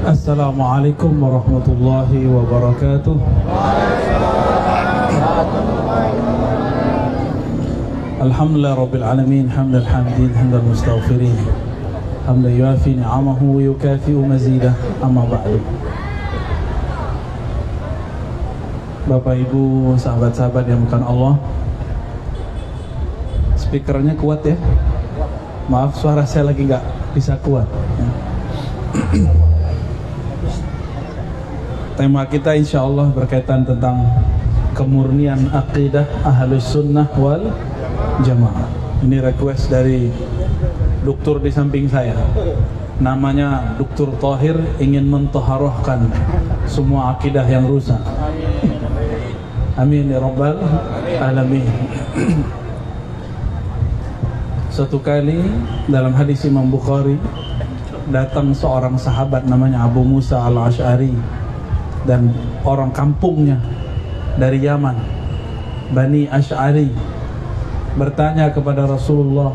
Assalamualaikum warahmatullahi wabarakatuh. Alhamdulillah rabbil alamin, hamdal hamidin, hamdal mustaghfirin, hamdan yuafi ni'amahu wa yukafi'u mazidah. Amma ba'du. Bapak Ibu, sahabat-sahabat yang bukan Allah, speakernya kuat ya? Maaf, suara saya lagi nggak bisa kuat ya. Tema kita insya Allah berkaitan tentang kemurnian akidah Ahlus Sunnah wal Jamaah. Ini request dari dokter di samping saya, namanya Dr. Tahir, ingin mentahharahkan semua akidah yang rusak. Amin ya rabbal alamin. Suatu kali dalam hadis Imam Bukhari, datang seorang sahabat namanya Abu Musa al-Ash'ari dan orang kampungnya dari Yaman, Bani Ash'ari, bertanya kepada Rasulullah,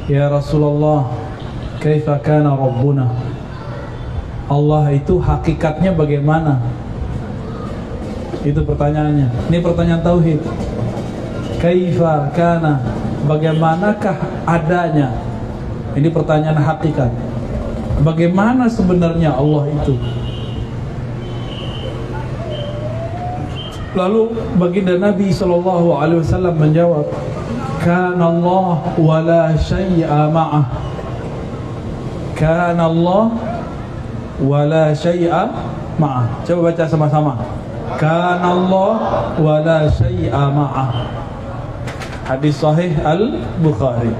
"Ya Rasulullah, kaifa kana Rabbuna?" Allah itu hakikatnya bagaimana? Itu pertanyaannya. Ini pertanyaan tauhid. Kaifa kana, bagaimanakah adanya? Ini pertanyaan hakikat. Bagaimana sebenarnya Allah itu? Lalu baginda Nabi SAW menjawab, Kana Allah wa la syai'a ma'ah. Kana Allah wa la syai'a ma'ah. Coba baca sama-sama. Kana Allah wa la syai'a ma'ah. Hadis sahih Al-Bukhari.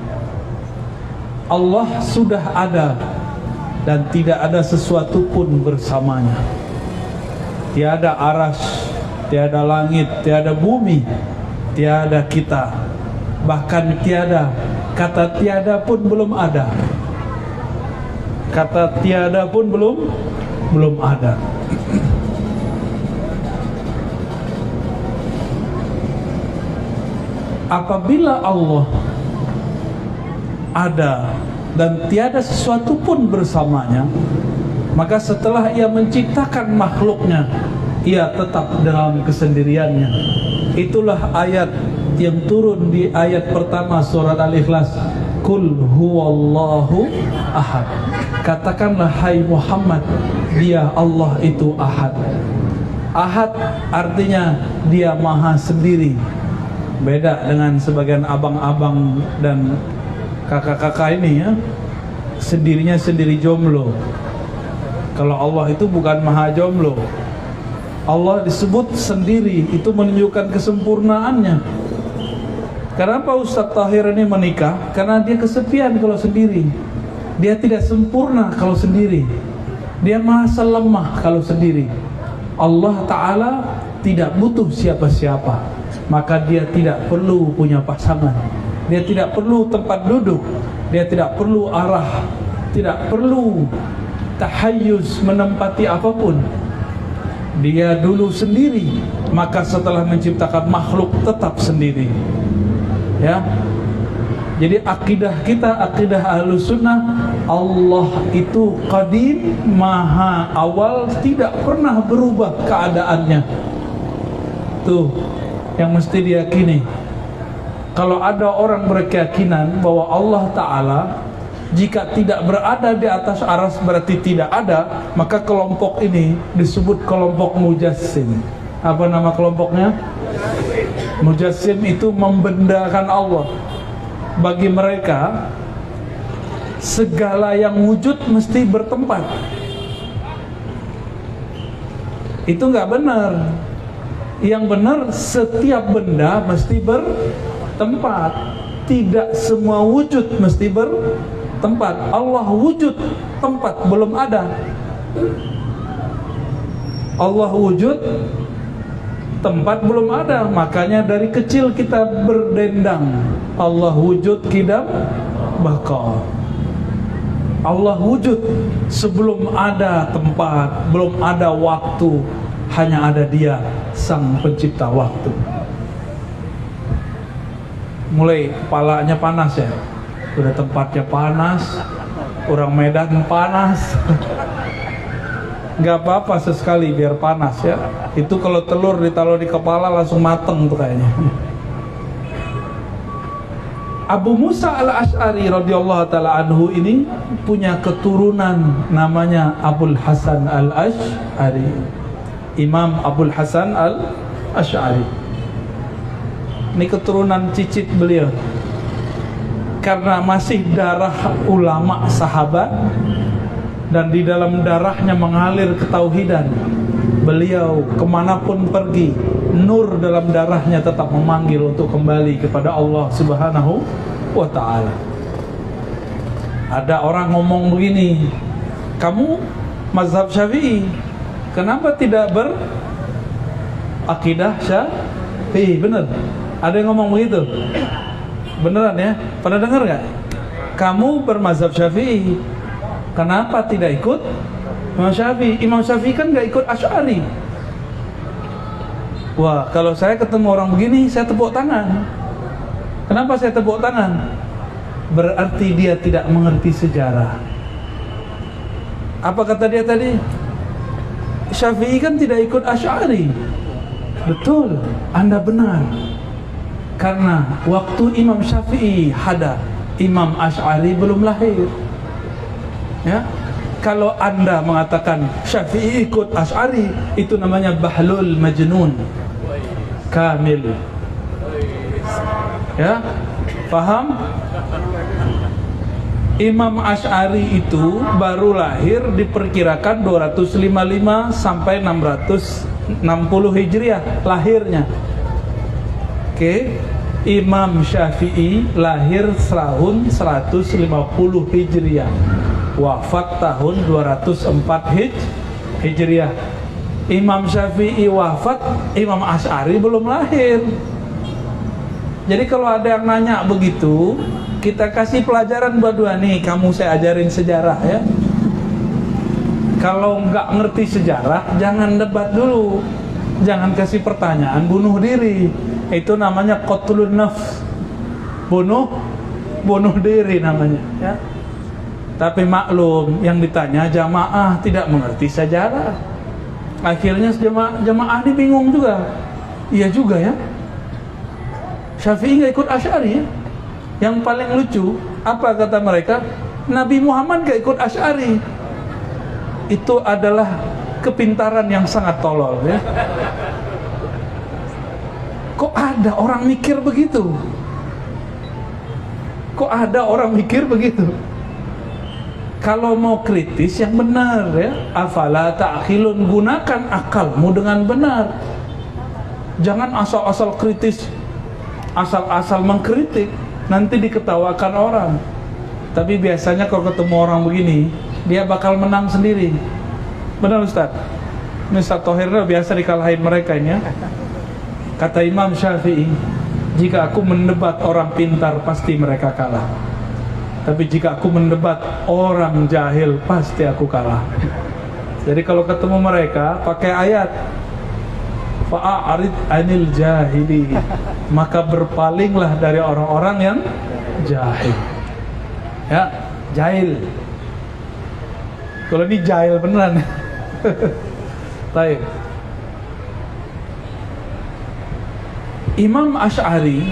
Allah sudah ada dan tidak ada sesuatu pun bersamanya. Tiada arsy, tiada langit, tiada bumi, tiada kita, bahkan tiada, kata tiada pun belum ada. Kata tiada pun belum ada. Apabila Allah ada dan tiada sesuatu pun bersamanya, maka setelah ia menciptakan makhluknya, ia tetap dalam kesendiriannya. Itulah ayat yang turun di ayat pertama surat Al-Ikhlas, Qul huwallahu ahad. Katakanlah hai Muhammad, dia Allah itu ahad. Ahad artinya dia maha sendiri. Beda dengan sebagian abang-abang dan kakak-kakak ini ya, sendirinya sendiri jomblo. Kalau Allah itu bukan maha jomblo. Allah disebut sendiri, itu menunjukkan kesempurnaannya. Kenapa Ustaz Tahir ini menikah? Karena dia kesepian kalau sendiri. Dia tidak sempurna kalau sendiri. Dia merasa lemah kalau sendiri. Allah Ta'ala tidak butuh siapa-siapa, maka dia tidak perlu punya pasangan. Dia tidak perlu tempat duduk. Dia tidak perlu arah. Tidak perlu tahayyuz menempati apapun. Dia dulu sendiri, maka setelah menciptakan makhluk tetap sendiri. Ya. Jadi akidah kita, akidah Ahlus Sunnah, Allah itu qadim, maha awal, tidak pernah berubah keadaannya. Tuh yang mesti diyakini. Kalau ada orang berkeyakinan bahwa Allah Ta'ala jika tidak berada di atas arsy berarti tidak ada, maka kelompok ini disebut kelompok Mujassim. Apa nama kelompoknya? Mujassim itu membendakan Allah. Bagi mereka segala yang wujud mesti bertempat. Itu nggak benar. Yang benar setiap benda mesti bertempat. Tidak semua wujud mesti bertempat. Allah wujud, tempat belum ada. Allah wujud, tempat belum ada. Makanya dari kecil kita berdendang, Allah wujud kidam baqa. Allah wujud sebelum ada tempat, belum ada waktu, hanya ada Dia, Sang Pencipta waktu. Mulai kepalanya panas ya, udah tempatnya panas, orang Medan panas, nggak apa-apa sesekali biar panas ya. Itu kalau telur ditaruh di kepala langsung mateng tuh kayaknya. Abu Musa al-Ash'ari radhiyallahu ta'ala anhu ini punya keturunan namanya Abul Hasan al-Ash'ari. Imam Abul Hasan al-Ash'ari. Ini keturunan cicit beliau. Karena masih darah ulama sahabat dan di dalam darahnya mengalir ketauhidan, beliau kemanapun pergi, nur dalam darahnya tetap memanggil untuk kembali kepada Allah Subhanahu wa ta'ala. Ada orang ngomong begini, kamu mazhab Syafi'i, kenapa tidak berakidah Syafi'i? Bener, ada yang ngomong begitu. Beneran ya? Pernah dengar gak? Kamu bermazhab Syafi'i, kenapa tidak ikut Imam Syafi'i? Imam Syafi'i kan gak ikut Asy'ari. Wah, kalau saya ketemu orang begini, saya tepuk tangan. Kenapa saya tepuk tangan? Berarti dia tidak mengerti sejarah. Apa kata dia tadi? Syafi'i kan tidak ikut Asy'ari. Betul, Anda benar. Karena waktu Imam Syafi'i ada, Imam Asy'ari belum lahir. Ya, kalau Anda mengatakan Syafi'i ikut Asy'ari, itu namanya bahlul majnun kamil. Ya, paham? Imam Asy'ari itu baru lahir diperkirakan 255 sampai 660 Hijriah lahirnya. Oke, Imam Syafi'i lahir tahun 150 Hijriah, wafat tahun 204 Hijriah. Imam Syafi'i wafat, Imam Asy'ari belum lahir. Jadi kalau ada yang nanya begitu, kita kasih pelajaran berdua nih, kamu saya ajarin sejarah ya. Kalau nggak ngerti sejarah, jangan debat dulu, jangan kasih pertanyaan bunuh diri. Itu namanya qatlun nafs, bunuh diri namanya ya. Tapi maklum, yang ditanya jamaah tidak mengerti sejarah. Akhirnya jamaah ini bingung juga. Iya juga ya, Syafi'i nggak ikut Asy'ari ya. Yang paling lucu, apa kata mereka? Nabi Muhammad nggak ikut Asy'ari. Itu adalah kepintaran yang sangat tolol ya. Kok ada orang mikir begitu? Kok ada orang mikir begitu? Kalau mau kritis yang benar ya, afala ta'khilun, gunakan akalmu dengan benar. Jangan asal-asal kritis, asal-asal mengkritik, nanti diketawakan orang. Tapi biasanya kalau ketemu orang begini, dia bakal menang sendiri. Benar Ustaz? Ini Ustaz Thohir biasa dikalahin mereka ini ya. Kata Imam Syafi'i, jika aku mendebat orang pintar pasti mereka kalah. Tapi jika aku mendebat orang jahil pasti aku kalah. Jadi kalau ketemu mereka pakai ayat fa'arid anil jahili, maka berpalinglah dari orang-orang yang jahil. Ya, jahil. Kalau ini jahil beneran. Baik. Imam Asy'ari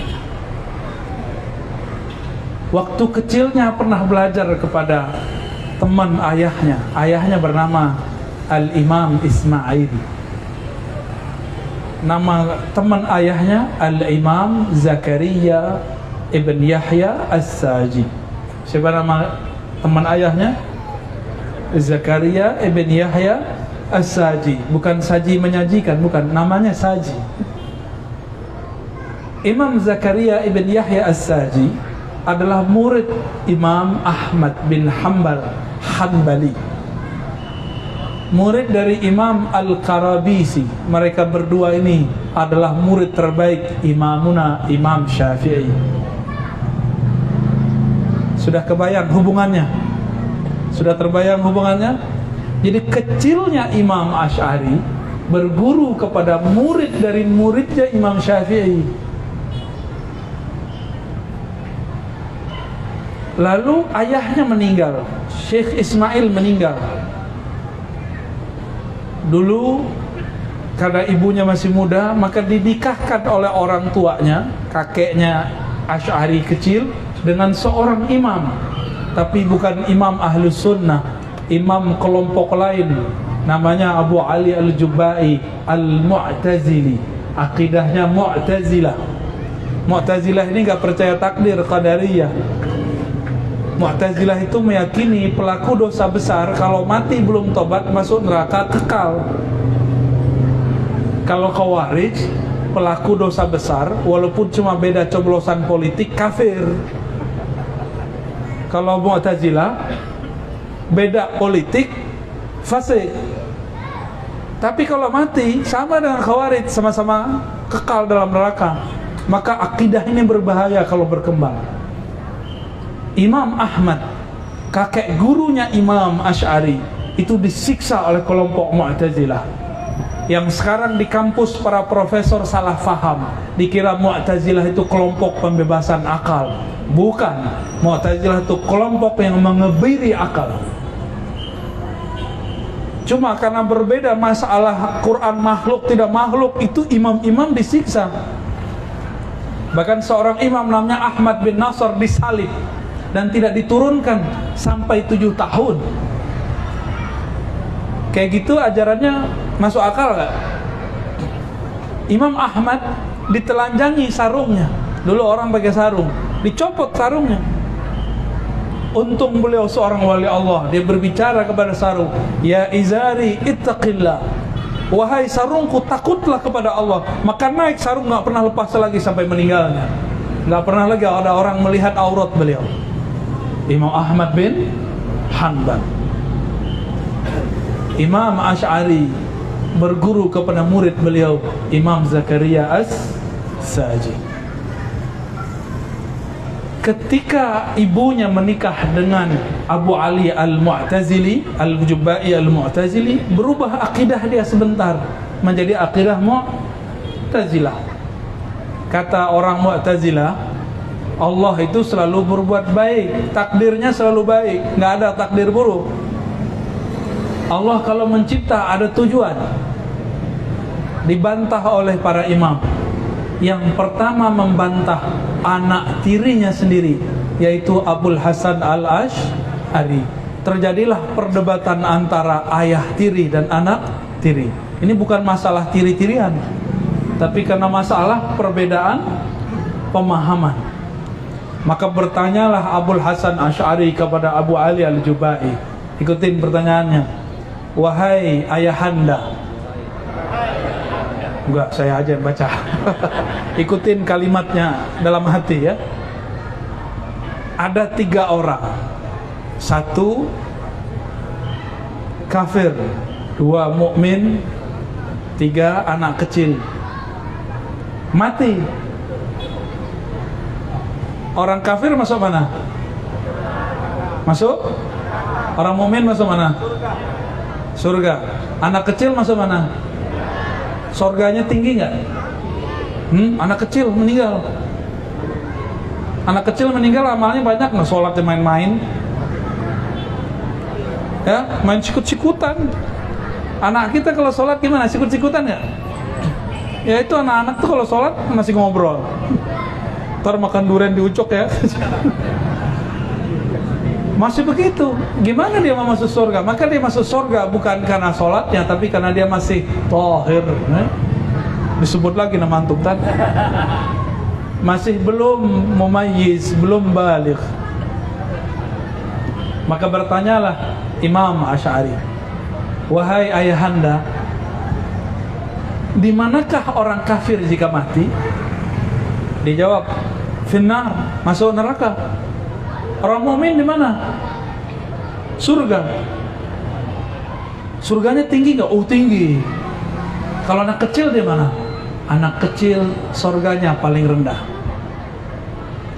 waktu kecilnya pernah belajar kepada teman ayahnya. Ayahnya bernama Al-Imam Ismail. Nama teman ayahnya Al-Imam Zakaria Ibn Yahya As-Saji. Siapa nama teman ayahnya? Zakaria Ibn Yahya As-Saji. Bukan saji menyajikan, bukan, namanya Saji. Imam Zakaria Ibn Yahya As-Saji adalah murid Imam Ahmad bin Hanbali, murid dari Imam Al-Qarabisi. Mereka berdua ini adalah murid terbaik Imamuna Imam Syafi'i. Sudah kebayang hubungannya? Sudah terbayang hubungannya? Jadi kecilnya Imam Asy'ari berguru kepada murid dari muridnya Imam Syafi'i. Lalu ayahnya meninggal, Syekh Ismail meninggal. Dulu karena ibunya masih muda, maka dinikahkan oleh orang tuanya, kakeknya Asy'ari kecil, dengan seorang imam. Tapi bukan imam Ahlus Sunnah, imam kelompok lain, namanya Abu Ali Al-Jubai Al-Mu'tazili. Akidahnya Mu'tazilah. Mu'tazilah ini gak percaya takdir, Qadariyah. Mu'tazilah itu meyakini pelaku dosa besar kalau mati belum tobat masuk neraka kekal. Kalau Khawarij, pelaku dosa besar walaupun cuma beda coblosan politik, kafir. Kalau Mu'tazilah, beda politik, fasik. Tapi kalau mati sama dengan Khawarij, sama-sama kekal dalam neraka. Maka akidah ini berbahaya kalau berkembang. Imam Ahmad, kakek gurunya Imam Asy'ari, itu disiksa oleh kelompok Mu'tazilah. Yang sekarang di kampus para profesor salah faham, dikira Mu'tazilah itu kelompok pembebasan akal. Bukan, Mu'tazilah itu kelompok yang mengebiri akal. Cuma karena berbeda masalah Quran makhluk tidak makhluk, itu imam-imam disiksa. Bahkan seorang imam namanya Ahmad bin Nasr disalib dan tidak diturunkan sampai 7 tahun. Kayak gitu ajarannya masuk akal gak? Imam Ahmad ditelanjangi sarungnya. Dulu orang pakai sarung, dicopot sarungnya. Untung beliau seorang wali Allah, dia berbicara kepada sarung, "Ya izari ittaqillah." Wahai sarungku, takutlah kepada Allah. Maka naik sarung, gak pernah lepas lagi sampai meninggalnya. Gak pernah lagi ada orang melihat aurat beliau. Imam Ahmad bin Hanbal. Imam Asy'ari berguru kepada murid beliau, Imam Zakaria As-Sajid. Ketika ibunya menikah dengan Abu Ali Al-Mu'tazili, Al-Jubai Al-Mu'tazili, berubah akidah dia sebentar menjadi akidah Mu'tazilah. Kata orang Mu'tazilah, Allah itu selalu berbuat baik, takdirnya selalu baik, nggak ada takdir buruk. Allah kalau mencipta ada tujuan. Dibantah oleh para imam. Yang pertama membantah anak tirinya sendiri, yaitu Abul Hasan Al-Asy'ari. Terjadilah perdebatan antara ayah tiri dan anak tiri. Ini bukan masalah tiri-tirian, tapi karena masalah perbedaan pemahaman. Maka bertanyalah Abul Hasan Asy'ari kepada Abu Ali Al-Jubai. Ikutin pertanyaannya. Wahai ayahanda. Enggak, saya aja yang baca. Ikutin kalimatnya dalam hati ya. Ada 3 orang. 1 kafir, 2 mukmin, 3 anak kecil. Mati. Orang kafir masuk mana? Masuk? Orang mukmin masuk mana? Surga. Anak kecil masuk mana? Surganya tinggi nggak? Anak kecil meninggal. Anak kecil meninggal amalnya banyak nggak? Sholatnya main-main, ya main sikut-sikutan. Anak kita kalau sholat gimana? Sikut-sikutan nggak? Ya itu anak-anak tuh kalau sholat masih ngobrol. Ntar makan durian di ucok ya. Masih begitu. Gimana dia mau masuk surga? Maka dia masuk surga bukan karena sholatnya, tapi karena dia masih tahir. Disebut lagi nama antum tadi. Masih belum mumayyiz, belum baligh. Maka bertanyalah Imam Asy'ari, wahai ayahanda, di manakah orang kafir jika mati? Dijawab, finnar, masuk neraka. Orang mukmin di mana? Surga. Surganya tinggi nggak? Oh tinggi. Kalau anak kecil di mana? Anak kecil surganya paling rendah.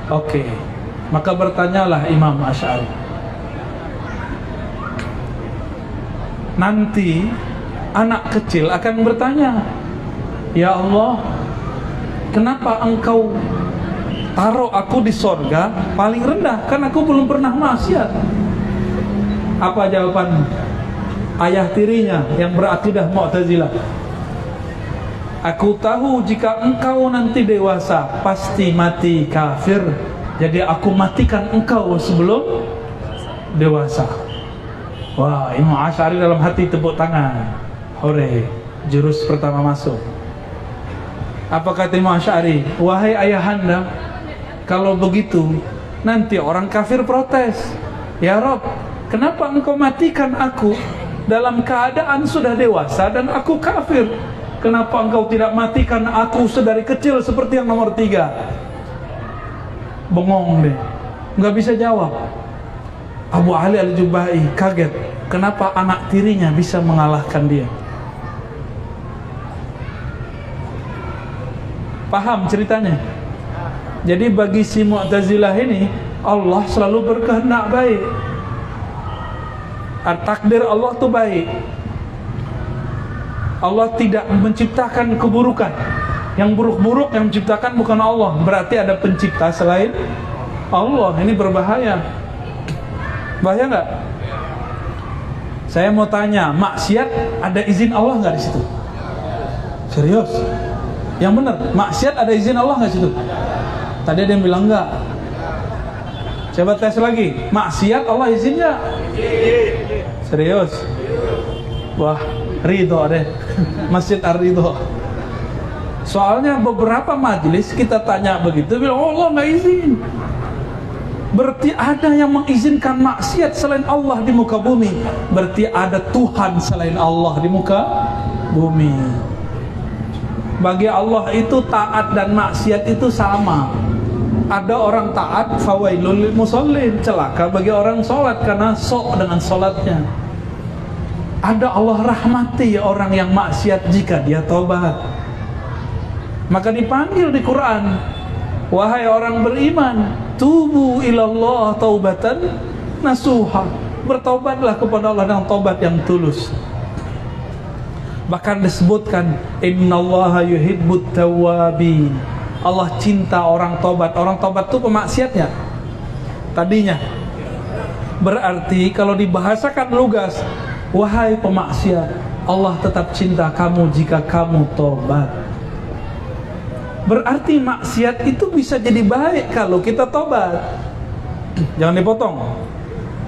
Oke. Maka bertanyalah Imam Asy'ari. Nanti anak kecil akan bertanya, ya Allah, kenapa engkau taruh aku di sorga paling rendah? Kan aku belum pernah maksiat. Apa jawaban ayah tirinya yang berakidah Mu'tazilah. Aku tahu jika engkau nanti dewasa pasti mati kafir, jadi aku matikan engkau sebelum dewasa. Wah, Imam Asy'ari dalam hati tepuk tangan. Hore, jurus pertama masuk. Apa kata Imam Asy'ari? Wahai ayahanda, kalau begitu nanti orang kafir protes. Ya Rob, kenapa engkau matikan aku dalam keadaan sudah dewasa dan aku kafir? Kenapa engkau tidak matikan aku sedari kecil seperti yang nomor 3? Bengong deh, nggak bisa jawab. Abu Ali Al-Jubai kaget, kenapa anak tirinya bisa mengalahkan dia. Paham ceritanya? Jadi bagi si Mu'tazilah ini, Allah selalu berkehendak baik. Takdir Allah itu baik. Allah tidak menciptakan keburukan. Yang buruk-buruk yang menciptakan bukan Allah. Berarti ada pencipta selain Allah. Ini berbahaya. Bahaya nggak? Saya mau tanya, maksiat ada izin Allah nggak di situ? Serius? Yang benar, maksiat ada izin Allah nggak di situ? Tadi ada yang bilang enggak. Coba tes lagi, maksiat Allah izin nggak? Serius? Wah, ridho deh. Masjid Ar-Ridho. Soalnya beberapa majelis kita tanya begitu, bilang oh, Allah nggak izin. Berarti ada yang mengizinkan maksiat selain Allah di muka bumi. Berarti ada Tuhan selain Allah di muka bumi. Bagi Allah itu taat dan maksiat itu sama. Ada orang taat, fawailul lil musallin, celaka bagi orang sholat karena sok dengan sholatnya. Ada Allah rahmati orang yang maksiat jika dia taubat. Maka dipanggil di Quran, wahai orang beriman, tubu ilallah taubatan nasuha, bertaubatlah kepada Allah dengan taubat yang tulus. Bahkan disebutkan innallaha yuhibbut tawwabin, Allah cinta orang tobat. Orang tobat itu pemaksiatnya tadinya. Berarti kalau dibahasakan lugas, wahai pemaksiat, Allah tetap cinta kamu jika kamu tobat. Berarti maksiat itu bisa jadi baik kalau kita tobat. Jangan dipotong,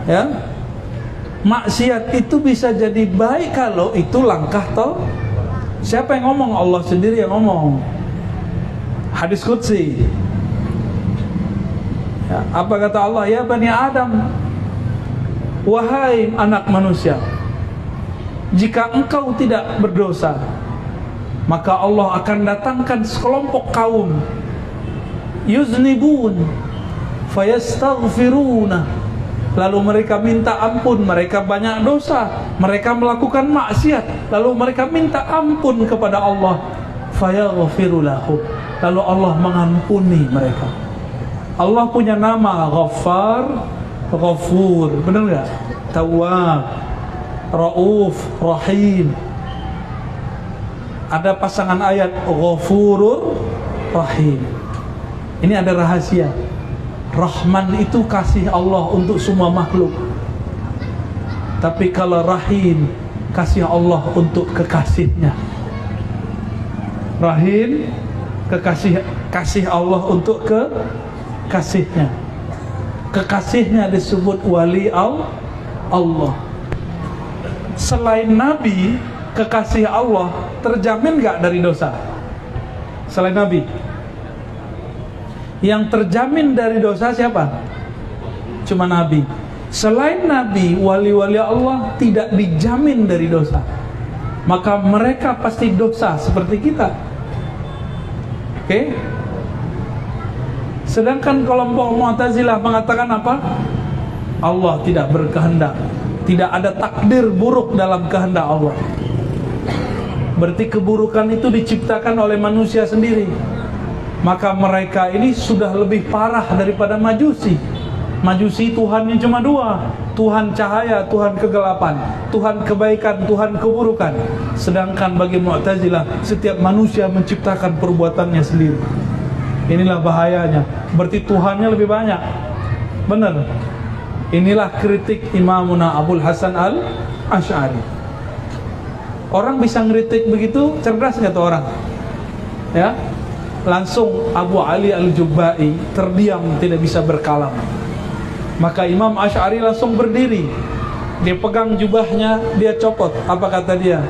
ya. Maksiat itu bisa jadi baik kalau itu langkah toh. Siapa yang ngomong? Allah sendiri yang ngomong. Hadis qudsi. Ya, apa kata Allah? Ya Bani Adam, wahai anak manusia, jika engkau tidak berdosa, maka Allah akan datangkan sekelompok kaum yuznibun fayastaghfiruna, lalu mereka minta ampun, mereka banyak dosa, mereka melakukan maksiat, lalu mereka minta ampun kepada Allah, fayaghfiru lahum, lalu Allah mengampuni mereka. Allah punya nama Ghaffar, Ghafur, benar nggak? Tawwab, Rauf, Rahim. Ada pasangan ayat Ghafurur Rahim. Ini ada rahasia. Rahman itu kasih Allah untuk semua makhluk. Tapi kalau Rahim, kasih Allah untuk kekasihnya. Rahim, kasih Allah untuk kekasihnya. Kekasihnya disebut wali Allah. Selain Nabi, kekasih Allah terjamin gak dari dosa? Selain Nabi, yang terjamin dari dosa siapa? Cuma Nabi. Selain Nabi, wali-wali Allah tidak dijamin dari dosa. Maka mereka pasti dosa seperti kita. Oke? Sedangkan kelompok Mu'tazilah mengatakan apa? Allah tidak berkehendak. Tidak ada takdir buruk dalam kehendak Allah. Berarti keburukan itu diciptakan oleh manusia sendiri. Maka mereka ini sudah lebih parah daripada Majusi. Majusi Tuhannya cuma dua, Tuhan cahaya, Tuhan kegelapan, Tuhan kebaikan, Tuhan keburukan. Sedangkan bagi Mu'tazilah, setiap manusia menciptakan perbuatannya sendiri. Inilah bahayanya. Berarti Tuhannya lebih banyak. Benar. Inilah kritik Imamuna Abul Hasan Al-Asy'ari. Orang bisa ngeritik begitu, cerdas nggak tuh orang? Ya, langsung Abu Ali Al-Jubba'i terdiam, tidak bisa berkalam. Maka Imam Asy'ari langsung berdiri, dia pegang jubahnya, dia copot. Apa kata dia?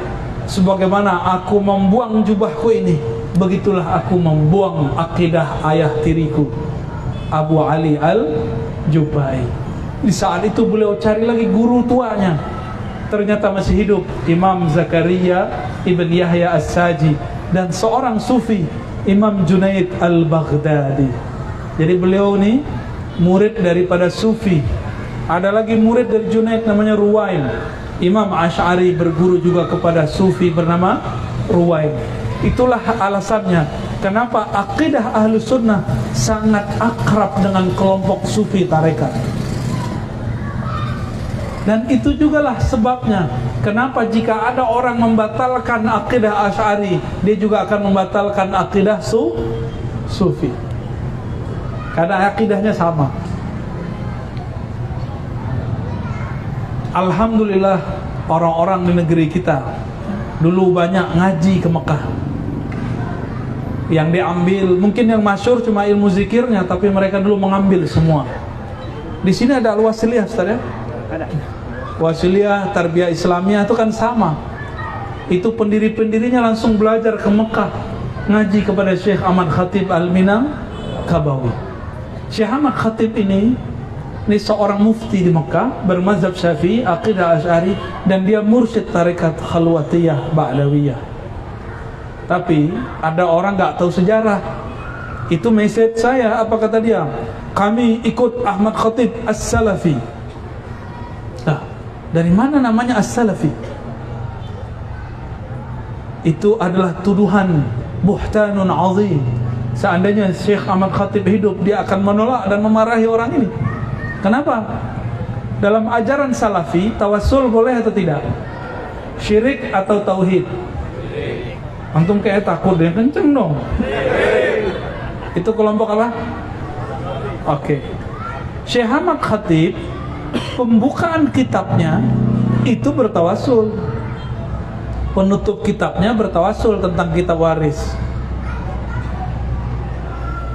Sebagaimana aku membuang jubahku ini, begitulah aku membuang akidah ayah tiriku, Abu Ali Al-Jubba'i. Di saat itu beliau cari lagi guru tuanya, ternyata masih hidup, Imam Zakaria Ibn Yahya As-Saji, dan seorang sufi, Imam Junaid Al-Baghdadi. Jadi beliau ini murid daripada sufi. Ada lagi murid dari Junaid namanya Ruwain. Imam Asy'ari berguru juga kepada sufi bernama Ruwain. Itulah alasannya kenapa akidah Ahlus Sunnah sangat akrab dengan kelompok sufi tarekat. Dan itu jugalah sebabnya kenapa jika ada orang membatalkan akidah Asy'ari, dia juga akan membatalkan akidah sufi. Karena akidahnya sama. Alhamdulillah orang-orang di negeri kita dulu banyak ngaji ke Mekah. Yang diambil mungkin yang masyhur cuma ilmu zikirnya, tapi mereka dulu mengambil semua. Di sini ada Al-Wasiliyah, Ustaz ya? Ada. Wasiliyah Tarbiyah Islamiyah itu kan sama. Itu pendiri-pendirinya langsung belajar ke Mekah, ngaji kepada Syekh Ahmad Khatib Al-Minangkabawi. Syekh Ahmad Khatib ini seorang mufti di Mekah, bermazhab Syafi'i, akidah Asy'ari, dan dia mursyid tarekat Khalwatiyah Ba'lawiyah. Tapi ada orang nggak tahu sejarah. Itu message saya, apa kata dia? Kami ikut Ahmad Khatib As-Salafi. Nah, dari mana namanya As-Salafi? Itu adalah tuduhan buhtanun azim. Seandainya Syekh Ahmad Khatib hidup, dia akan menolak dan memarahi orang ini. Kenapa? Dalam ajaran Salafi, tawassul boleh atau tidak? Syirik atau tauhid? Antum kayak takut, dia kenceng dong. Itu kelompok apa? Oke. Syekh Ahmad Khatib, pembukaan kitabnya itu bertawassul, penutup kitabnya bertawassul tentang kitab waris.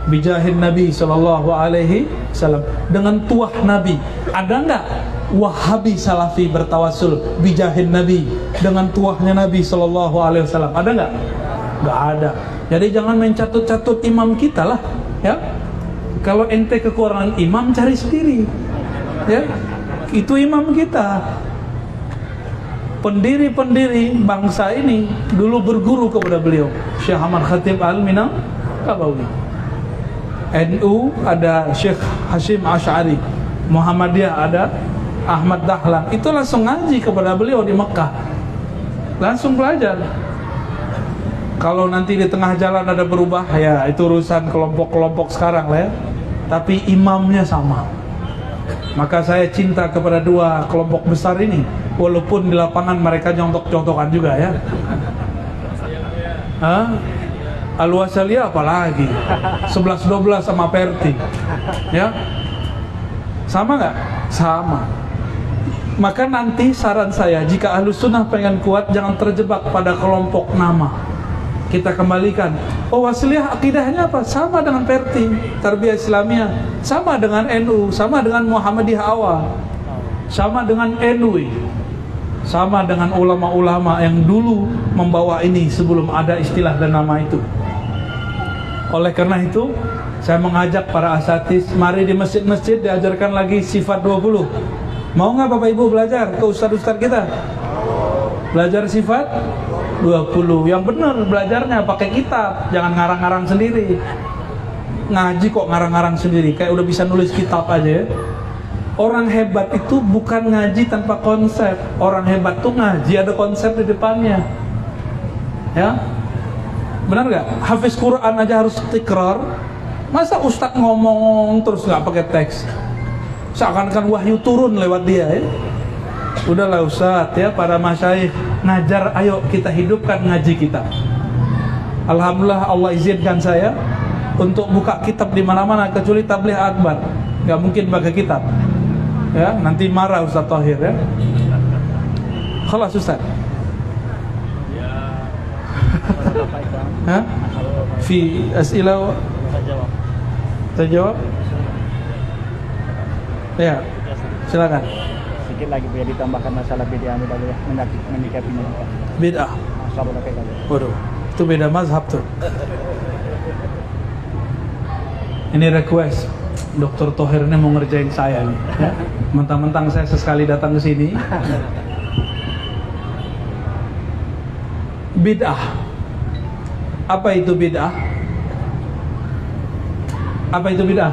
Bijahin Nabi sallallahu alaihi wasallam, dengan tuah Nabi. Ada enggak Wahabi Salafi bertawassul bijahin Nabi, dengan tuahnya Nabi sallallahu alaihi wasallam? Ada enggak? Enggak ada. Jadi jangan mencatut-catut imam kita lah, ya. Kalau ente kekurangan imam, cari sendiri. Ya. Itu imam kita. Pendiri-pendiri bangsa ini dulu berguru kepada beliau, Syekh Ahmad Khatib Al-Minangkabawi. NU ada Syekh Hashim Asy'ari, Muhammadiyah ada Ahmad Dahlan. Itu langsung ngaji kepada beliau di Mekah, langsung belajar. Kalau nanti di tengah jalan ada berubah, ya itu urusan kelompok-kelompok sekarang lah ya. Tapi imamnya sama. Maka saya cinta kepada dua kelompok besar ini, walaupun di lapangan mereka nyontok-nyontokan juga ya. Al-Wasiliyah apalagi 11-12 sama Perti, ya sama nggak? Sama. Maka nanti saran saya, jika Ahlus Sunnah pengen kuat, jangan terjebak pada kelompok nama. Kita kembalikan, oh Wasiliyah akidahnya apa? Sama dengan Perti, Tarbiyah Islamiyah, sama dengan NU, sama dengan Muhammadiyah awal, sama dengan NUI, sama dengan ulama-ulama yang dulu membawa ini sebelum ada istilah dan nama itu. Oleh karena itu, saya mengajak para asatidz, mari di masjid-masjid diajarkan lagi sifat 20. Mau nggak Bapak Ibu belajar ke ustadz-ustadz kita? Belajar sifat 20. Yang benar belajarnya pakai kitab, jangan ngarang-ngarang sendiri. Ngaji kok ngarang-ngarang sendiri, kayak udah bisa nulis kitab aja ya. Orang hebat itu bukan ngaji tanpa konsep. Orang hebat tuh ngaji ada konsep di depannya. Ya, benar nggak? Hafiz Quran aja harus tikrar. Masa ustadz ngomong terus nggak pakai teks? Seakan-akan wahyu turun lewat dia ya. Udahlah ustadz ya, para masyayikh ngajar, ayo kita hidupkan ngaji kita. Alhamdulillah Allah izinkan saya untuk buka kitab di mana-mana kecuali tabligh akbar. Nggak mungkin pakai kitab. Ya, nanti marah Ustaz Thahir ya. Khalas Ustaz. Hah? Fi as'ilah terjawab? Ya, silakan. Sedikit lagi biar ditambahkan masalah bid'ah ya, menyikapinya. Bid'ah. Waduh, itu beda mazhab tuh. Ini request, Dr. Thohir ini mau ngerjain saya nih. Ya. Mentang-mentang saya sesekali datang ke sini. Bid'ah. Apa itu bid'ah? Apa itu bid'ah?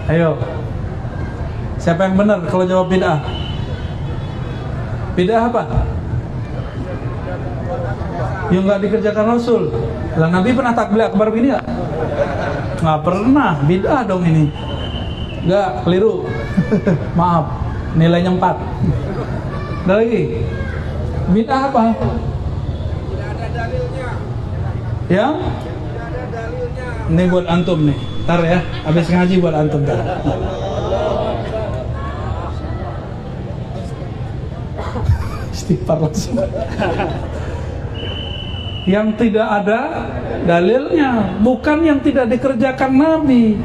Ayo. Siapa yang benar kalau jawab bid'ah? Bid'ah apa? Yang nggak dikerjakan Rasul. Lah Nabi pernah takbir akbar begini nggak? Nggak pernah. Bid'ah dong ini. Nggak, keliru. Maaf, nilainya 4. Ada lagi. Bid'ah apa? Tidak ada dalilnya. Ya? Tidak ada dalilnya. Ini buat antum nih. Ntar ya, habis ngaji buat antum ntar. Istighfar langsung. Yang tidak ada dalilnya, bukan yang tidak dikerjakan Nabi.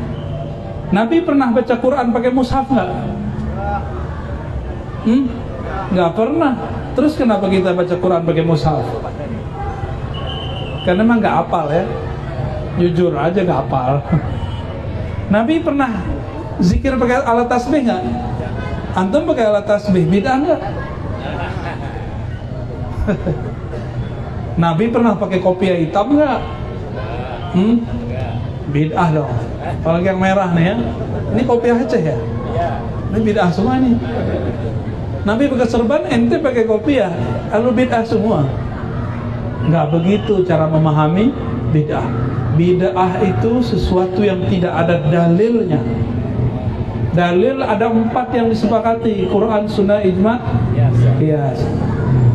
Nabi pernah baca Quran pakai mushaf nggak? Nggak pernah. Terus kenapa kita baca Quran pakai mushaf? Karena emang nggak hafal ya. Jujur aja nggak hafal. Nabi pernah zikir pakai alat tasbih nggak? Antum pakai alat tasbih, bid'ah nggak? Nabi pernah pakai kopiah hitam nggak? Bid'ah dong. Apalagi yang merah nih ya. Ini kopiah Aceh ya? Ini bid'ah semua nih. Nabi pakai serban, ente pakai kopiah, lalu bid'ah semua. Nggak begitu cara memahami bid'ah. Bid'ah itu sesuatu yang tidak ada dalilnya. Dalil ada 4 yang disepakati: Quran, Sunnah, Ijma', Qiyas.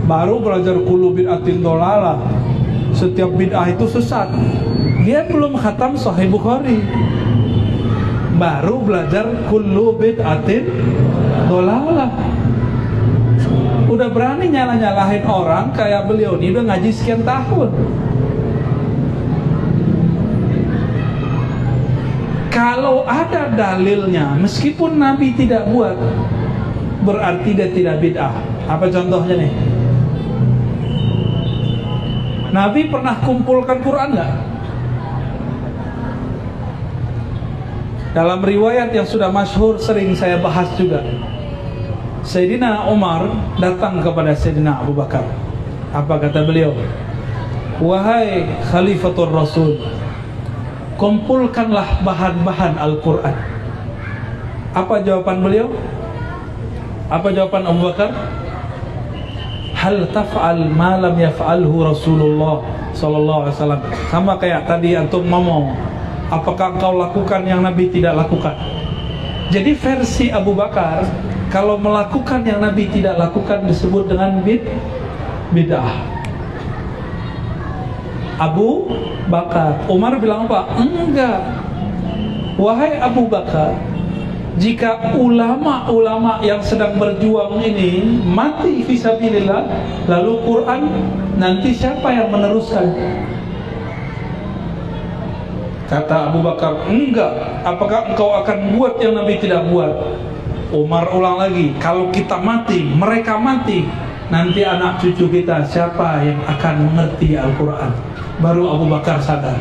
Baru belajar kullu bid'atin dolalah. Setiap bid'ah itu sesat. Dia belum khatam Sahih Bukhari. Baru belajar kullu bid'atin dolalah. Udah berani nyalah-nyalahin orang kayak beliau ini udah ngaji sekian tahun. Kalau ada dalilnya, meskipun Nabi tidak buat, berarti dia tidak bid'ah. Apa contohnya nih? Nabi pernah kumpulkan Quran nggak? Dalam riwayat yang sudah masyhur sering saya bahas juga, Sayyidina Umar datang kepada Sayyidina Abu Bakar. Apa kata beliau? Wahai Khalifatul Rasul, kumpulkanlah bahan-bahan Al-Quran. Apa jawaban beliau? Apa jawaban Abu Bakar? Hal taf'al ma lam yaf'alhu Rasulullah sallallahu alaihi wasallam. Sama kayak tadi antum ngomong, apakah engkau lakukan yang Nabi tidak lakukan? Jadi versi Abu Bakar, kalau melakukan yang Nabi tidak lakukan disebut dengan bid'ah. Abu Bakar. Umar bilang apa? Enggak. Wahai Abu Bakar, jika ulama-ulama yang sedang berjuang ini mati fisabilillah, lalu Quran, nanti siapa yang meneruskan? Kata Abu Bakar, enggak. Apakah engkau akan buat yang Nabi tidak buat? Umar ulang lagi, kalau kita mati, mereka mati, nanti anak cucu kita siapa yang akan mengerti Al-Quran? Baru Abu Bakar sadar,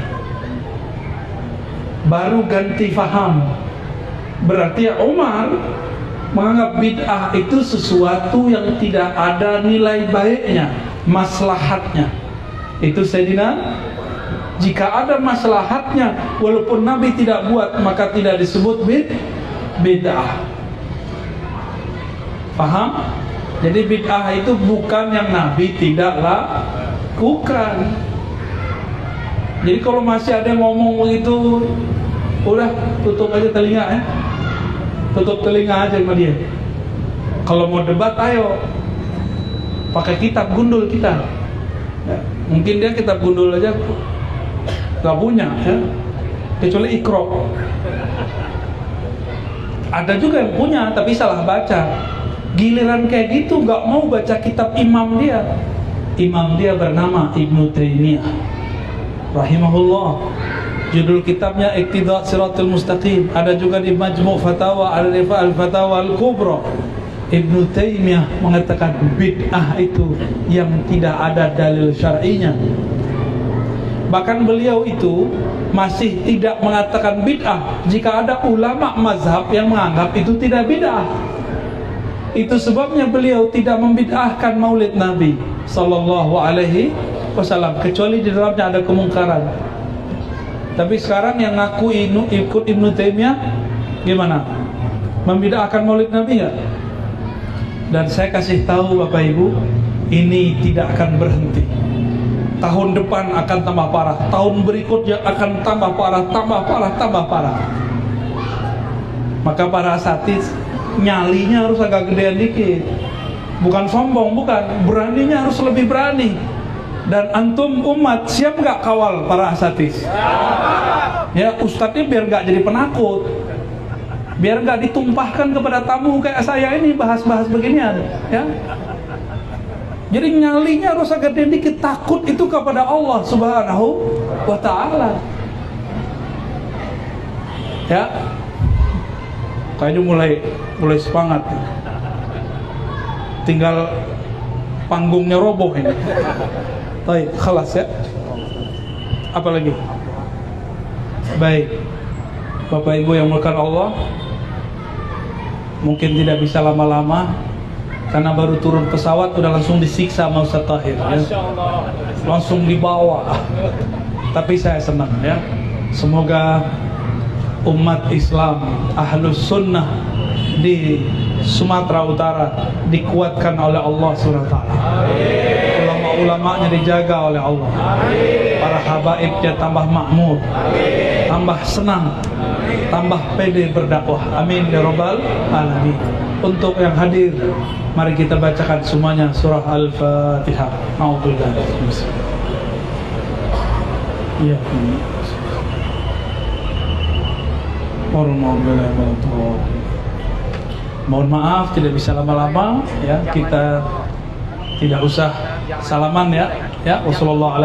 baru ganti faham. Berarti Umar menganggap bid'ah itu sesuatu yang tidak ada nilai baiknya, maslahatnya. Itu Sayyidina, jika ada maslahatnya walaupun Nabi tidak buat, maka tidak disebut bid'ah. Paham? Jadi bid'ah itu bukan yang Nabi tidak lakukan. Jadi kalau masih ada yang ngomong begitu, udah tutup aja telinga ya. Tutup telinga aja sama dia. Kalau mau debat, ayo pakai kitab gundul kita ya. Mungkin dia kitab gundul aja gak punya ya, kecuali Iqra. Ada juga yang punya tapi salah baca. Giliran kayak gitu gak mau baca kitab imam dia. Imam dia bernama Ibnu Taimiyah rahimahullah. Judul kitabnya Iqtida' Shiratal Mustaqim. Ada juga di Majmu' Fatawa, ada di Al-Fatawa Al-Kubra. Ibnu Taimiyah mengatakan bid'ah itu yang tidak ada dalil syar'inya. Bahkan beliau itu masih tidak mengatakan bid'ah jika ada ulama mazhab yang menganggap itu tidak bid'ah. Itu sebabnya beliau tidak membid'ahkan Maulid Nabi sallallahu alaihi wasallam kecuali di dalamnya ada kemungkaran. Tapi sekarang yang ngaku ikut Ibnu Taimiyah gimana? Membid'ahkan Maulid Nabi enggak? Dan saya kasih tahu Bapak Ibu, ini tidak akan berhenti. Tahun depan akan tambah parah, tahun berikutnya akan tambah parah, tambah parah, tambah parah. Maka para asatidz nyalinya harus agak gedean dikit. Bukan sombong, bukan, beraninya harus lebih berani. Dan antum umat siap nggak kawal para asatidz? Ya, ustadznya biar nggak jadi penakut, biar nggak ditumpahkan kepada tamu kayak saya ini bahas-bahas beginian, ya. Jadi nyalinya harus agak dikit, takut itu kepada Allah Subhanahu wa ta'ala. Ya. Kayaknya mulai semangat. Tinggal panggungnya roboh ini. Baik, khalas ya. Apa lagi? Baik. Bapak Ibu yang mulakan Allah, mungkin tidak bisa lama-lama karena baru turun pesawat udah langsung disiksa sama Ustaz Tahir ya. Langsung dibawa. Tapi saya senang ya. Semoga umat Islam Ahlus Sunnah di Sumatera Utara dikuatkan oleh Allah SWT. Ulama-ulamanya dijaga oleh Allah. Para habaibnya tambah makmur, tambah senang, tambah pede berdakwah. Amin ya rabbal alamin. Untuk yang hadir, mari kita bacakan semuanya surah Al-Fatihah. A'udzubillah. Iya. Mohon maaf tidak bisa lama-lama ya, kita tidak usah salaman ya. Ya, wasallallahu